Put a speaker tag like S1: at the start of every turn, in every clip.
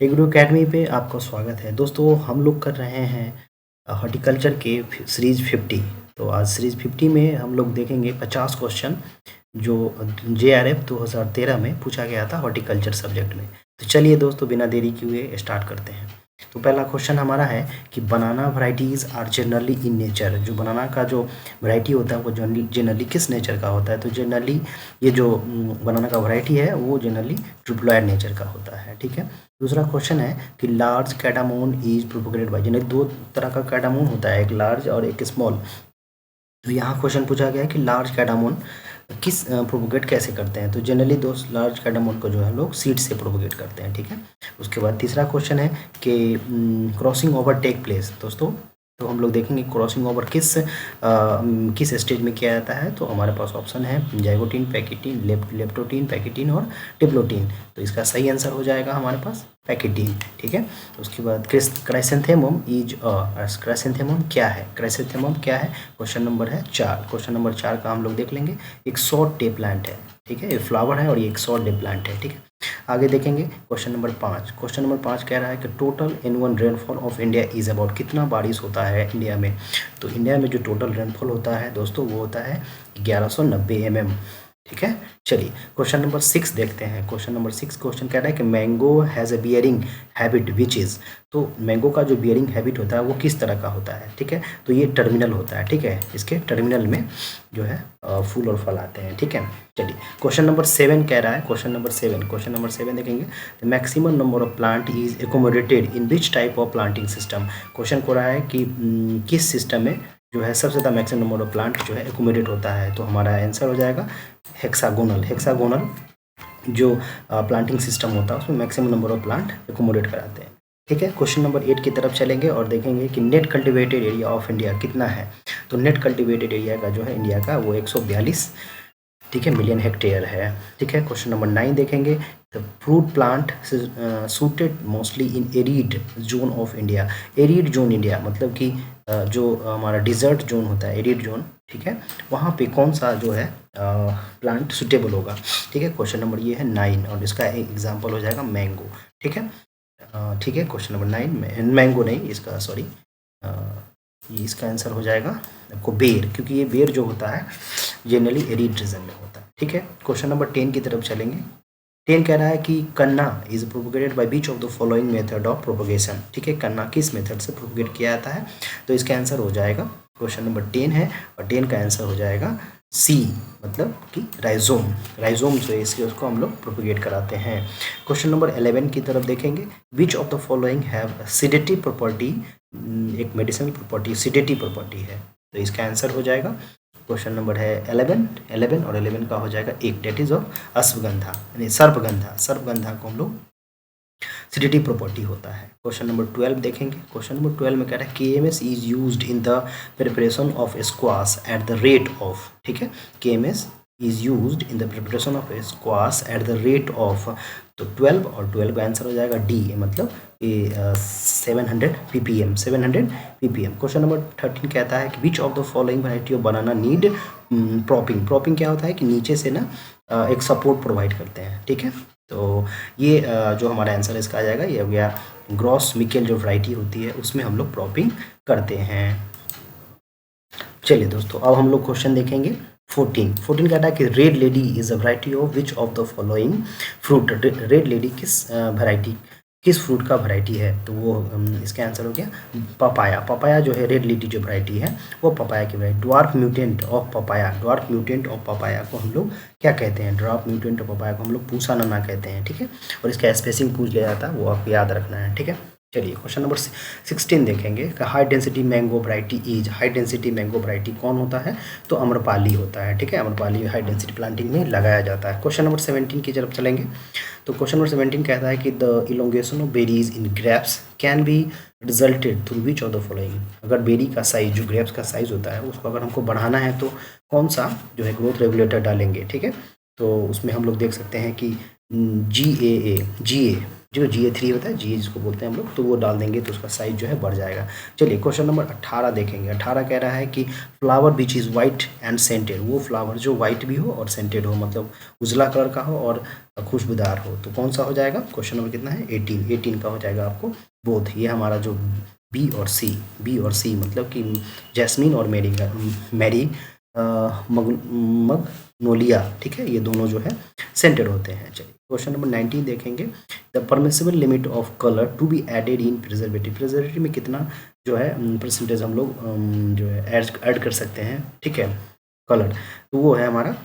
S1: Agro academy पे आपका स्वागत है। दोस्तों हम लोग कर रहे हैं हॉर्टिकल्चर के सीरीज़ 50। तो आज सीरीज़ 50 में हम लोग देखेंगे 50 क्वेश्चन जो JRF 2013 में पूछा गया था हॉर्टिकल्चर सब्जेक्ट में। तो चलिए दोस्तों बिना देरी किए स्टार्ट करते हैं। तो पहला क्वेश्चन हमारा है कि banana varieties are generally in nature. जो बनाना का जो वैरायटी होता है वो जनरली किस नेचर का होता है? तो जनरली ये जो बनाना का वैरायटी है वो जनरली ट्रिप्लॉइड नेचर का होता है। ठीक है। दूसरा क्वेश्चन है कि large cardamom is propagated by, generally दो तरह का कैटामोन होता है, एक लार्ज और एक स्मॉल। तो यहाँ क्वेश्चन पूछा गया है कि लार्ज कैटामोन किस प्रोपोगेट कैसे करते हैं? तो जनरली दोस्त लार्ज कैटामोन को जो है लोग सीड से प्रोपोगेट करते हैं। ठीक है। उसके बाद तीसरा क्वेश्चन है कि क्रॉसिंग ओवर टेक प्लेस। दोस्तों तो हम लोग देखेंगे क्रॉसिंग ओवर किस स्टेज में किया जाता है। तो हमारे पास ऑप्शन है जाइगोटीन, पैकेटीन, लेप्टोटीन, पैकेटीन और डिप्लोटीन। तो इसका सही आंसर हो जाएगा हमारे पास पैकेटीन। ठीक है। उसके बाद क्राइसेंथेमम इज क्राइसेंथेमम क्या है? क्राइसेंथेमम क्या है? क्वेश्चन नंबर है 4। क्वेश्चन नंबर 4 का हम लोग देख लेंगे। एक शॉर्ट डे प्लांट है। ठीक है, ये फ्लावर है और ये एक शॉर्ट डे प्लांट है। ठीक है। आगे देखेंगे क्वेश्चन नंबर 5। क्वेश्चन नंबर 5 कह रहा है कि total annual rainfall of India is about, कितना बारिश होता है इंडिया में? तो इंडिया में जो टोटल रेनफॉल होता है दोस्तों वो होता है 1190 mm। ठीक है। चलिए क्वेश्चन नंबर 6 देखते हैं। क्वेश्चन नंबर 6 क्वेश्चन कह रहा है कि mango has a bearing habit which is. तो मैंगो का जो बियरिंग हैबिट होता है वो किस तरह का होता है? ठीक है। तो ये टर्मिनल होता है। ठीक है, इसके टर्मिनल में जो है फूल और फल आते हैं। ठीक है। चलिए क्वेश्चन नंबर 7 कह रहा है, क्वेश्चन नंबर 7 देखेंगे। The maximum number of plant is accommodated in which type of planting system. Question को रहा है कि किस सिस्टम में जो है सबसे ज़्यादा मैक्सिमम नंबर ऑफ प्लांट जो है एकोमोडेट होता है? तो हमारा आंसर हो जाएगा हेक्सागोनल जो प्लांटिंग सिस्टम होता है उसमें maximum number of plant accommodate कराते हैं। ठीक है। क्वेश्चन नंबर 8 की तरफ चलेंगे और देखेंगे कि net cultivated area of India कितना है। तो नेट कल्टिवेटेड एरिया का जो है इंडिया का वो 142 ठीक है मिलियन हेक्टेयर है। ठीक है। क्वेश्चन नंबर 9 देखेंगे। The fruit plant suited mostly in arid zone of India. Arid zone India मतलब कि जो हमारा डिजर्ट जोन होता है, एरिड जोन, ठीक है, वहाँ पे कौन सा जो है प्लांट सुटेबल होगा? ठीक है। क्वेश्चन नंबर ये है 9 और इसका एग्जाम्पल हो जाएगा मैंगो। ठीक है। ठीक है। क्वेश्चन नंबर 9 में मैंगो नहीं, इसका सॉरी इसका आंसर हो जाएगा आपको बेर, क्योंकि ये बेर जो होता है जनरली एरिड रीजन में होता है। ठीक है। क्वेश्चन नंबर 10 की तरफ चलेंगे। 10 कह रहा है कि कन्ना is propagated bye beach of the following method of propagation. ठीक है, कन्ना किस मेथड से प्रोपोगेट किया जाता है? तो इसका आंसर हो जाएगा, क्वेश्चन नंबर 10 है और 10 का आंसर हो जाएगा सी, मतलब कि राइजोम जो है इसके उसको हम लोग प्रोपोगेट कराते हैं। क्वेश्चन नंबर 11 की तरफ देखेंगे। विच of the following have sedative property, एक मेडिसिनल प्रॉपर्टी सिडेटिव प्रॉपर्टी है। तो इसका आंसर हो जाएगा, क्वेश्चन नंबर है 11 और 11 का हो जाएगा एक, डेट इज ऑफ अश्वगंधा यानी सर्पगंधा को हम लोग सिडेटिव प्रॉपर्टी होता है। क्वेश्चन नंबर 12 देखेंगे। क्वेश्चन नंबर 12 में कह रहा है KMS is used in the preparation of squash at the rate of. ठीक है, KMS is used in the preparation of squash at the rate of. तो 12 और 12 का आंसर हो जाएगा डी, मतलब 700 ppm 700 ppm। क्वेश्चन नंबर 13 कहता है कि विच of the following variety of banana need propping क्या होता है कि नीचे से ना एक सपोर्ट प्रोवाइड करते हैं। ठीक है। तो ये जो हमारा आंसर इसका आ जाएगा ये हो गया ग्रॉस मिकेल जो वैरायटी होती है उसमें हम लोग प्रॉपिंग करते हैं। चलिए दोस्तों अब हम लोग क्वेश्चन देखेंगे 14 कहता है कि red lady is a variety of which of the following fruit. Red lady किस फ्रूट का वैरायटी है? तो वो इसका आंसर हो गया पपाया जो है रेड लेडी जो वैरायटी है वो पपाया की variety. Dwarf mutant of papaya को हम लोग क्या कहते हैं? ड्वार्फ म्यूटेंट ऑफ पपाया को हम लोग पूसा नना कहते हैं। ठीक है। और इसका स्पेसिंग पूछ लिया जाता है, वो आपको याद रखना है। ठीक है। चलिए क्वेश्चन नंबर 16 देखेंगे। हाई डेंसिटी मैंगो वैरायटी कौन होता है? तो अम्रपाली होता है। ठीक है, अम्रपाली हाई डेंसिटी प्लांटिंग में लगाया जाता है। क्वेश्चन नंबर 17 की तरफ चलेंगे। तो क्वेश्चन नंबर 17 कहता है कि the elongation of berries in grapes can be resulted through which of the following. अगर बेरी का साइज जो ग्रेप्स का साइज होता है उसको अगर हमको बढ़ाना है तो कौन सा जो है ग्रोथ रेगुलेटर डालेंगे? ठीक है। तो उसमें हम लोग देख सकते हैं कि GA जो GA3 होता है, GA जिसको बोलते हैं हम लोग, तो वो डाल देंगे तो उसका साइज जो है बढ़ जाएगा। चलिए क्वेश्चन नंबर 18 देखेंगे। 18 कह रहा है कि flower which is white and scented, वो फ्लावर जो वाइट भी हो और सेंटेड हो, मतलब उजला कलर का हो और खुशबूदार हो, तो कौन सा हो जाएगा? क्वेश्चन नंबर कितना है? 18 का हो जाएगा आपको बोथ। ये हमारा जो बी और सी मतलब कि जैस्मीन और मैरी मगनोलिया, ठीक है, ये दोनों जो है सेंटेड होते हैं। चलिए क्वेश्चन नंबर 19 देखेंगे। The permissible limit of colour to be added in preservative में कितना जो है परसेंटेज हम लोग जो है ऐड कर सकते हैं, ठीक है, कलर, तो वो है हमारा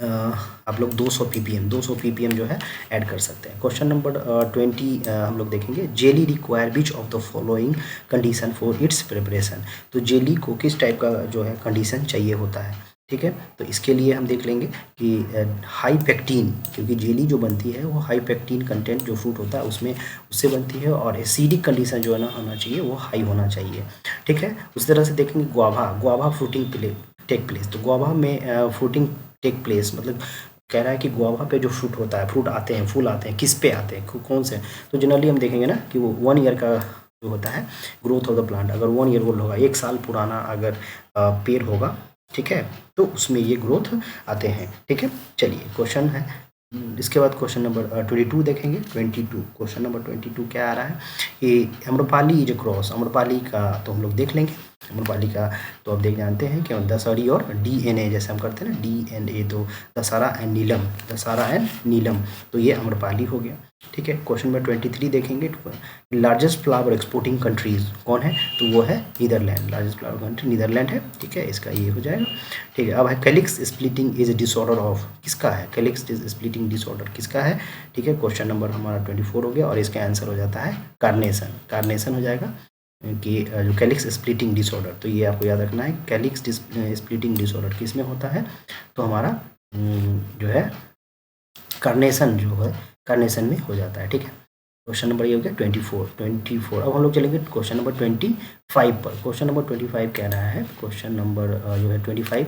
S1: आप लोग 200 ppm जो है ऐड कर सकते हैं। क्वेश्चन नंबर 20 हम लोग देखेंगे। Jelly require which of the following condition for its preparation, तो जेली को किस टाइप का जो है कंडीशन चाहिए होता है, ठीक है, तो इसके लिए हम देख लेंगे कि हाई पेक्टिन, क्योंकि जेली जो बनती है वो हाई पेक्टिन कंटेंट जो फ्रूट होता है उसमें उससे बनती है, और एसिडिक कंडीशन जो है ना होना चाहिए वो हाई होना चाहिए, ठीक है। उस तरह से देखेंगे गुआवा फ्रूटिंग टेक प्लेस, तो गुआवा में फ्रूटिंग टेक प्लेस मतलब कह रहा है कि गुआवा पे जो फ्रूट होता है, फ्रूट आते हैं, फूल आते हैं, किस पे आते हैं, कौन से, तो जनरली हम देखेंगे ना कि वो 1 ईयर का जो होता है ग्रोथ ऑफ द प्लांट, अगर 1 ईयर ओल्ड होगा, 1 साल पुराना अगर पेड़ होगा, ठीक है, तो उसमें ये ग्रोथ आते हैं, ठीक है। चलिए क्वेश्चन है इसके बाद क्वेश्चन नंबर 22 देखेंगे। 22 क्वेश्चन नंबर 22 क्या आ रहा है कि अम्रपाली इज क्रॉस, अम्रपाली का तो हम लोग देख लेंगे, अम्रपाली का तो आप देख जानते हैं कि दशहरी और DNA जैसे हम करते हैं ना DNA, तो दशहरा एंड नीलम, तो ये अम्रपाली हो गया, ठीक है। क्वेश्चन नंबर 23 देखेंगे। लार्जेस्ट फ्लावर एक्सपोर्टिंग कंट्रीज कौन है, तो वो है Netherland, largest flower country Netherland है, ठीक है, इसका ये हो जाएगा, ठीक है। अब है calyx splitting is disorder of, किसका है कैलिक्स स्प्लिटिंग डिसऑर्डर किसका है, ठीक है। क्वेश्चन नंबर हमारा 24 हो गया, और इसका आंसर हो जाता है कार्नेशन हो जाएगा कि जो कैलिक्स स्प्लिटिंग डिसऑर्डर, तो ये आपको याद रखना है, कैलिक्स स्प्लिटिंग डिसऑर्डर किस में होता है, तो हमारा जो है कार्नेशन जो है कार्नेशन में हो जाता है, ठीक है। क्वेश्चन नंबर ये हो गया 24। अब हम लोग चलेंगे क्वेश्चन नंबर 25 पर। क्वेश्चन नंबर 25 कह रहा है, क्वेश्चन नंबर जो है 25,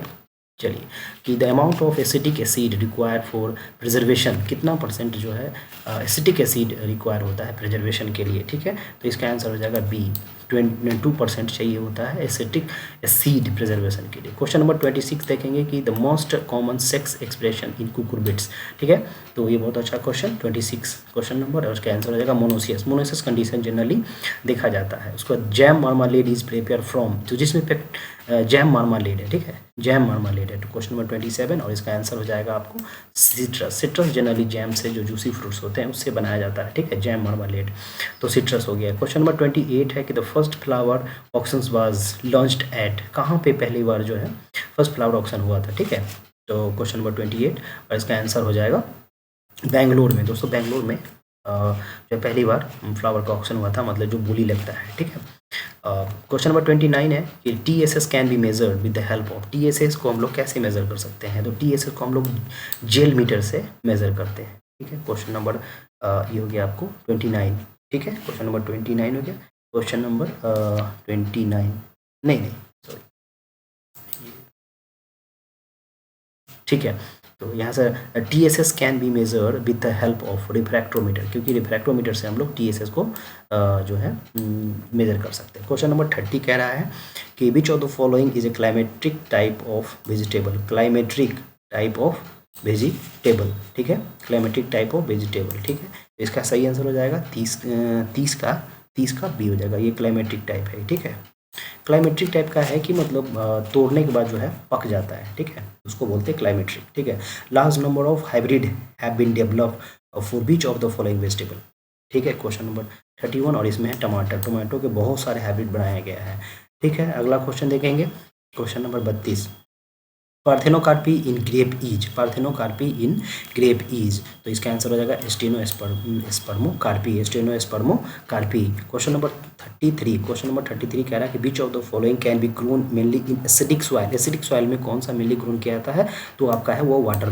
S1: चलिए, कि the amount of acetic acid required for preservation, कितना परसेंट जो है एसिटिक एसिड रिक्वायर होता है प्रिजर्वेशन के लिए, ठीक है, तो इसका आंसर हो जाएगा बी, 2% चाहिए होता है एसिटिक एसिड प्रिजर्वेशन के लिए। क्वेश्चन नंबर 26 देखेंगे कि the most common sex expression in cucurbits, ठीक है, तो ये बहुत अच्छा क्वेश्चन 26 क्वेश्चन नंबर, और उसका आंसर हो जाएगा मोनोसियस कंडीशन जनरली देखा जाता है। उसके बाद जैम मार्मालेड इज प्रिपेयर फ्रॉम, तो जिसमें जैम मार्मालेड है, ठीक है, जैम मार्मालेड है, तो क्वेश्चन नंबर 27, और इसका आंसर हो जाएगा आपको सिट्रस जनरली जैम से जो जूसी फ्रूट्स होते हैं उससे बनाया जाता है, ठीक है, जैम मार्मालेड, तो सिट्रस हो गया। क्वेश्चन नंबर 28 है कि the first flower auction was launched at, कहाँ पे पहली बार जो है फर्स्ट फ्लावर ऑक्शन हुआ था, ठीक है, तो क्वेश्चन नंबर 28, और इसका आंसर हो जाएगा बेंगलोर में। दोस्तों बेंगलोर में जो पहली बार फ्लावर का ऑक्शन हुआ था, मतलब जो बोली लगता है, ठीक है। क्वेश्चन नंबर 29 है कि TSS can be measured with the help of, TSS को हम लोग कैसे मेज़र कर सकते हैं, तो TSS को हम लोग जेल मीटर से मेज़र करते हैं, ठीक है। क्वेश्चन नंबर ये हो गया आपको 29, ठीक है, क्वेश्चन नंबर 29 हो गया। क्वेश्चन नंबर 29 नहीं सॉरी, ठीक है, तो यहाँ से TSS can be measure with the help of refractometer, क्योंकि रिफ्रैक्टोमीटर से हम लोग TSS को जो है मेजर कर सकते हैं। क्वेश्चन नंबर 30 कह रहा है कि विच of the following is a climacteric type of vegetable, ठीक है, क्लाइमेट्रिक टाइप ऑफ वेजिटेबल, ठीक है, तो इसका सही आंसर हो जाएगा 30 का बी हो जाएगा, ये क्लाइमेट्रिक टाइप है, ठीक है। क्लाइमेट्रिक टाइप का है कि मतलब तोड़ने के बाद जो है पक जाता है, ठीक है, उसको बोलते हैं क्लाइमेट्रिक, ठीक है। Large number of hybrid have been developed for which of the following vegetable, ठीक है, क्वेश्चन नंबर 31, और इसमें है टमाटो के बहुत सारे हाइब्रिड बनाया गया है, ठीक है। अगला क्वेश्चन देखेंगे, क्वेश्चन नंबर 32, पार्थेनोकार्पी इन ग्रेप ईज, तो इसका आंसर हो जाएगा स्टेनोस्पर्मोकार्पी। क्वेश्चन नंबर 33 कह रहा है कि which of the following can be grown mainly in acidic soil में कौन सा मेनली ग्रोन किया जाता है, तो आपका है वो वाटर